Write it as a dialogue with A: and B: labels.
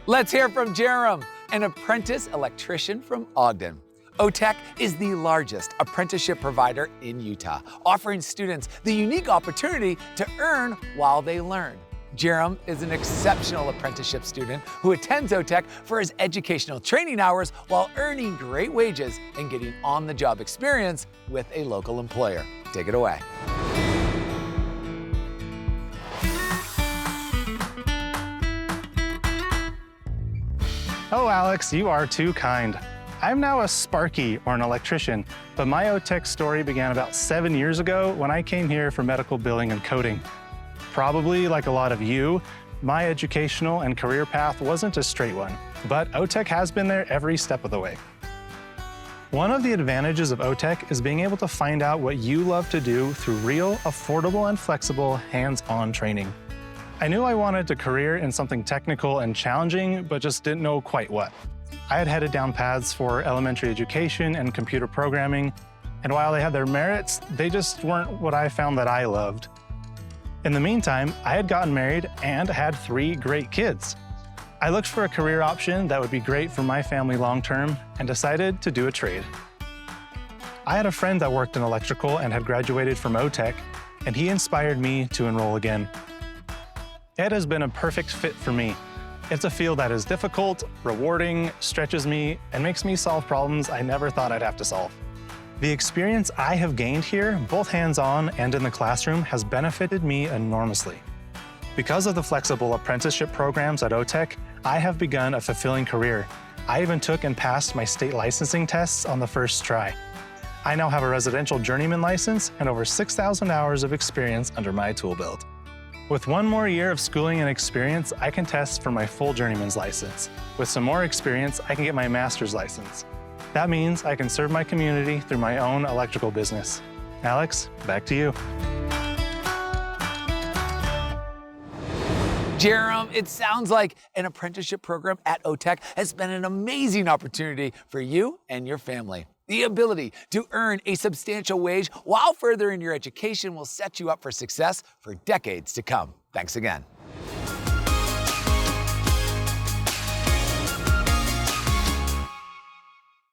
A: Let's hear from Jerem, an apprentice electrician from Ogden. OTECH is the largest apprenticeship provider in Utah, offering students the unique opportunity to earn while they learn. Jerem is an exceptional apprenticeship student who attends OTECH for his educational training hours while earning great wages and getting on-the-job experience with a local employer. Take it away.
B: Oh, Alex, you are too kind. I'm now a Sparky, or an electrician, but my OTECH story began about 7 years ago when I came here for medical billing and coding. Probably like a lot of you, my educational and career path wasn't a straight one, but OTECH has been there every step of the way. One of the advantages of OTECH is being able to find out what you love to do through real, affordable, and flexible hands-on training. I knew I wanted a career in something technical and challenging, but just didn't know quite what. I had headed down paths for elementary education and computer programming, and while they had their merits, they just weren't what I found that I loved. In the meantime, I had gotten married and had 3 great kids. I looked for a career option that would be great for my family long-term and decided to do a trade. I had a friend that worked in electrical and had graduated from OTECH, and he inspired me to enroll again. It has been a perfect fit for me. It's a field that is difficult, rewarding, stretches me, and makes me solve problems I never thought I'd have to solve. The experience I have gained here, both hands-on and in the classroom, has benefited me enormously. Because of the flexible apprenticeship programs at OTECH, I have begun a fulfilling career. I even took and passed my state licensing tests on the first try. I now have a residential journeyman license and over 6,000 hours of experience under my tool belt. With 1 more year of schooling and experience, I can test for my full journeyman's license. With some more experience, I can get my master's license. That means I can serve my community through my own electrical business. Alex, back to you.
A: Jerem, it sounds like an apprenticeship program at OTECH has been an amazing opportunity for you and your family. The ability to earn a substantial wage while furthering your education will set you up for success for decades to come. Thanks again.